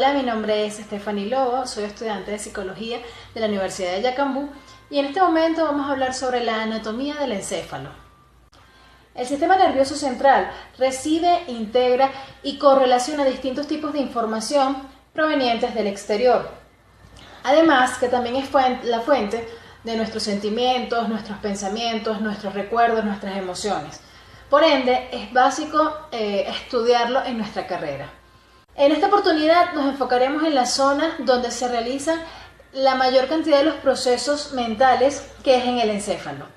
Hola, mi nombre es Stephanie Lobo, soy estudiante de Psicología de la Universidad de Yacambú y en este momento vamos a hablar sobre la anatomía del encéfalo. El sistema nervioso central recibe, integra y correlaciona distintos tipos de información provenientes del exterior. Además, que también es la fuente de nuestros sentimientos, nuestros pensamientos, nuestros recuerdos, nuestras emociones. Por ende, es básico estudiarlo en nuestra carrera. En esta oportunidad nos enfocaremos en la zona donde se realizan la mayor cantidad de los procesos mentales, que es en el encéfalo.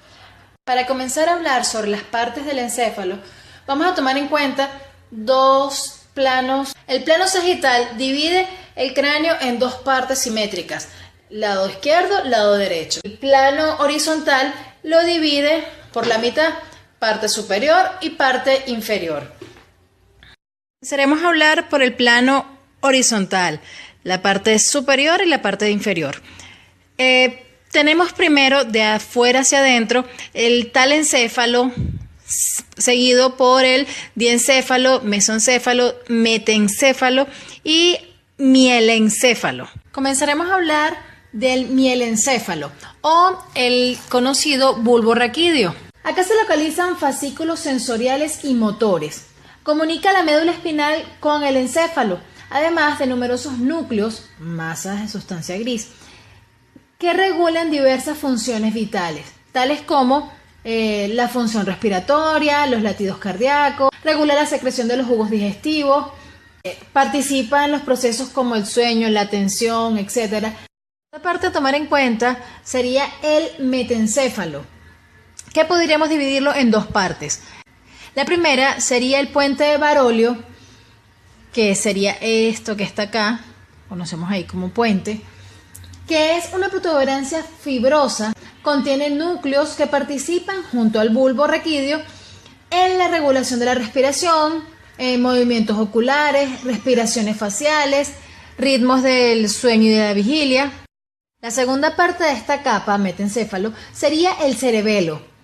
Para comenzar a hablar sobre las partes del encéfalo, vamos a tomar en cuenta dos planos. El plano sagital divide el cráneo en dos partes simétricas, lado izquierdo, lado derecho. El plano horizontal lo divide por la mitad, parte superior y parte inferior. Comenzaremos a hablar por el plano horizontal, la parte superior y la parte inferior. Tenemos primero de afuera hacia adentro el talencéfalo, seguido por el diencéfalo, mesencéfalo, metencéfalo y mielencéfalo. Comenzaremos a hablar del mielencéfalo o el conocido bulbo raquídeo. Acá se localizan fascículos sensoriales y motores. Comunica la médula espinal con el encéfalo, además de numerosos núcleos, masas de sustancia gris, que regulan diversas funciones vitales, tales como la función respiratoria, los latidos cardíacos, regula la secreción de los jugos digestivos, participa en los procesos como el sueño, la atención, etc. La parte a tomar en cuenta sería el metencéfalo, que podríamos dividirlo en dos partes. La primera sería el puente de Barolio, que sería esto que está acá, conocemos ahí como puente, que es una protuberancia fibrosa, contiene núcleos que participan junto al bulbo raquídeo en la regulación de la respiración, movimientos oculares, respiraciones faciales, ritmos del sueño y de la vigilia. La segunda parte de esta capa, metencéfalo, sería el cerebelo.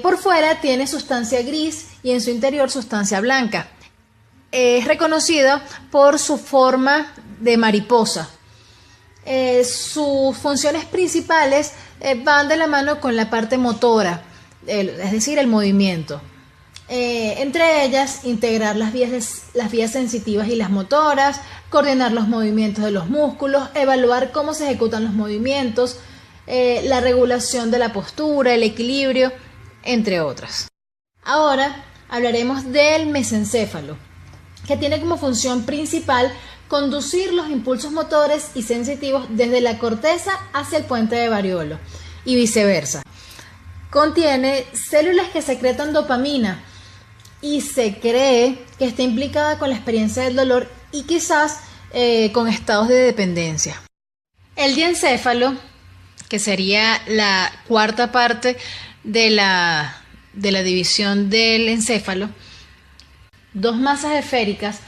Por fuera tiene sustancia gris y en su interior sustancia blanca. Es reconocido por su forma de mariposa. Sus funciones principales van de la mano con la parte motora, es decir, el movimiento. Entre ellas, integrar las vías sensitivas y las motoras, coordinar los movimientos de los músculos, evaluar cómo se ejecutan los movimientos, la regulación de la postura, el equilibrio, entre otras. Ahora hablaremos del mesencéfalo, que tiene como función principal conducir los impulsos motores y sensitivos desde la corteza hacia el puente de Barolo y viceversa. Contiene células que secretan dopamina y se cree que está implicada con la experiencia del dolor y quizás con estados de dependencia. El diencéfalo, que sería la cuarta parte de la división del encéfalo, dos masas esféricas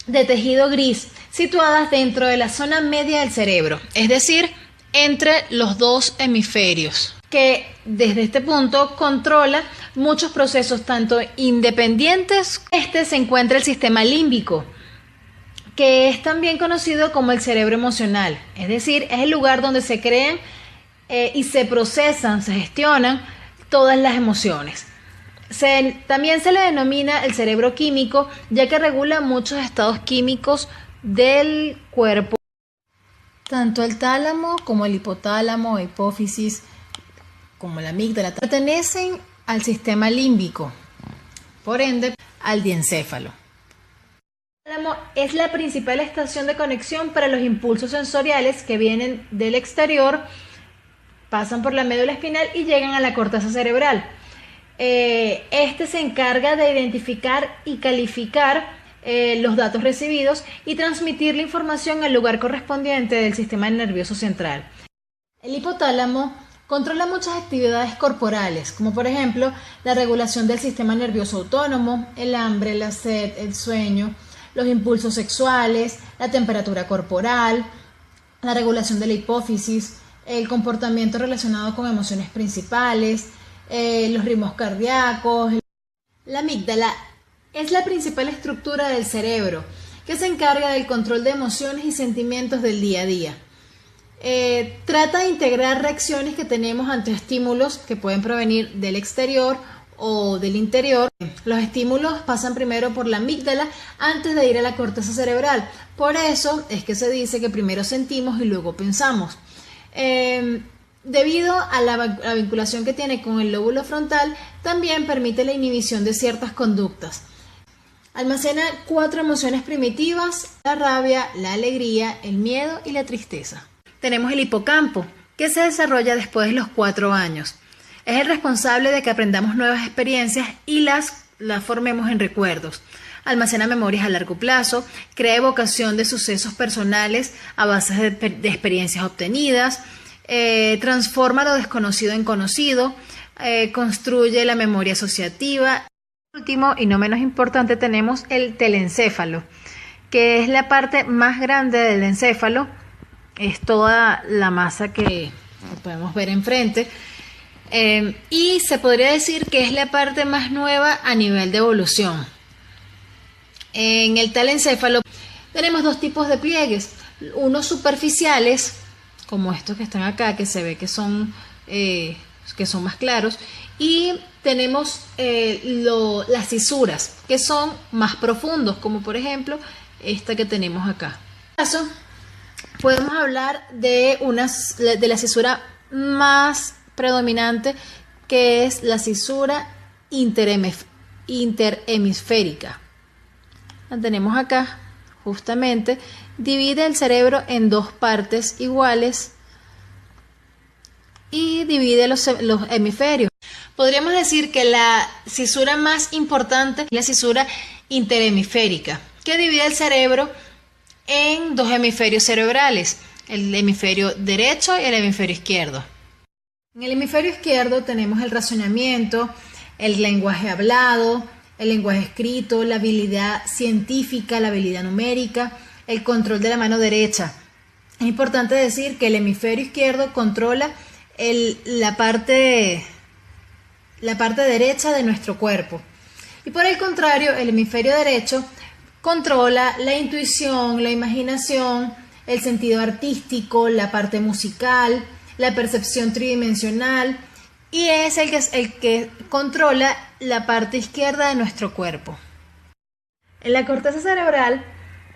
de tejido gris situadas dentro de la zona media del cerebro, es decir, entre los dos hemisferios, que desde este punto controla muchos procesos tanto independientes. Se encuentra el sistema límbico, que es también conocido como el cerebro emocional, es decir, es el lugar donde se crean y se procesan, se gestionan todas las emociones. También se le denomina el cerebro químico, ya que regula muchos estados químicos del cuerpo. Tanto el tálamo como el hipotálamo, hipófisis, como la amígdala, pertenecen al sistema límbico, por ende, al diencéfalo. El tálamo es la principal estación de conexión para los impulsos sensoriales que vienen del exterior, pasan por la médula espinal y llegan a la corteza cerebral. Este se encarga de identificar y calificar los datos recibidos y transmitir la información al lugar correspondiente del sistema nervioso central. El hipotálamo controla muchas actividades corporales, como por ejemplo la regulación del sistema nervioso autónomo, el hambre, la sed, el sueño, los impulsos sexuales, la temperatura corporal, la regulación de la hipófisis, el comportamiento relacionado con emociones principales, los ritmos cardíacos. La amígdala es la principal estructura del cerebro que se encarga del control de emociones y sentimientos del día a día. Trata de integrar reacciones que tenemos ante estímulos que pueden provenir del exterior o del interior. Los estímulos pasan primero por la amígdala antes de ir a la corteza cerebral. Por eso es que se dice que primero sentimos y luego pensamos. Debido a la vinculación que tiene con el lóbulo frontal, también permite la inhibición de ciertas conductas. Almacena 4 emociones primitivas: la rabia, la alegría, el miedo y la tristeza. Tenemos el hipocampo, que se desarrolla después de los 4 años. Es el responsable de que aprendamos nuevas experiencias y las formemos en recuerdos. Almacena memorias a largo plazo, crea evocación de sucesos personales a base de experiencias obtenidas, transforma lo desconocido en conocido, construye la memoria asociativa. Por último, y no menos importante, tenemos el telencéfalo, que es la parte más grande del encéfalo. Es toda la masa que podemos ver enfrente. Y se podría decir que es la parte más nueva a nivel de evolución. En el telencéfalo tenemos 2 tipos de pliegues, unos superficiales, como estos que están acá, que se ve que son más claros, y tenemos las cisuras, que son más profundos, como por ejemplo esta que tenemos acá. En este caso, podemos hablar de la cisura más predominante, que es la cisura interhemisférica. La tenemos acá, justamente, divide el cerebro en 2 partes iguales y divide los hemisferios. Podríamos decir que la cisura más importante es la cisura interhemisférica, que divide el cerebro en 2 hemisferios cerebrales, el hemisferio derecho y el hemisferio izquierdo. En el hemisferio izquierdo tenemos el razonamiento, el lenguaje hablado, el lenguaje escrito, la habilidad científica, la habilidad numérica, el control de la mano derecha. Es importante decir que el hemisferio izquierdo controla la parte derecha de nuestro cuerpo. Y por el contrario, el hemisferio derecho controla la intuición, la imaginación, el sentido artístico, la parte musical, la percepción tridimensional, y es el que controla la parte izquierda de nuestro cuerpo. En la corteza cerebral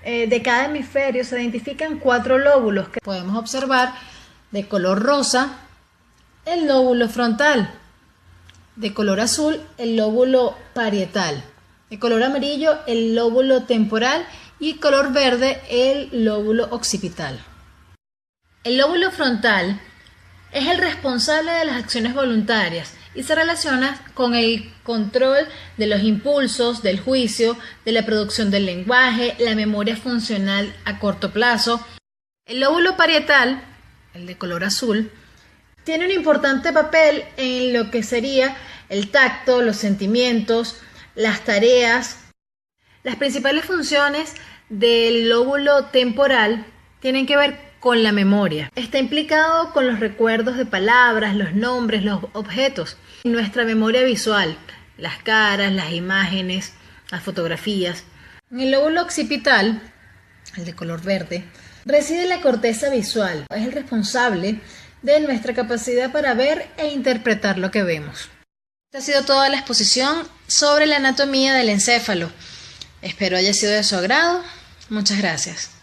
de cada hemisferio se identifican 4 lóbulos que podemos observar: de color rosa, el lóbulo frontal; de color azul, el lóbulo parietal; de color amarillo, el lóbulo temporal; y color verde, el lóbulo occipital. El lóbulo frontal es el responsable de las acciones voluntarias y se relaciona con el control de los impulsos, del juicio, de la producción del lenguaje, la memoria funcional a corto plazo. El lóbulo parietal, el de color azul, tiene un importante papel en lo que sería el tacto, los sentimientos, las tareas. Las principales funciones del lóbulo temporal tienen que ver con la memoria. Está implicado con los recuerdos de palabras, los nombres, los objetos. Nuestra memoria visual, las caras, las imágenes, las fotografías. En el lóbulo occipital, el de color verde, reside la corteza visual. Es el responsable de nuestra capacidad para ver e interpretar lo que vemos. Esta ha sido toda la exposición sobre la anatomía del encéfalo. Espero haya sido de su agrado. Muchas gracias.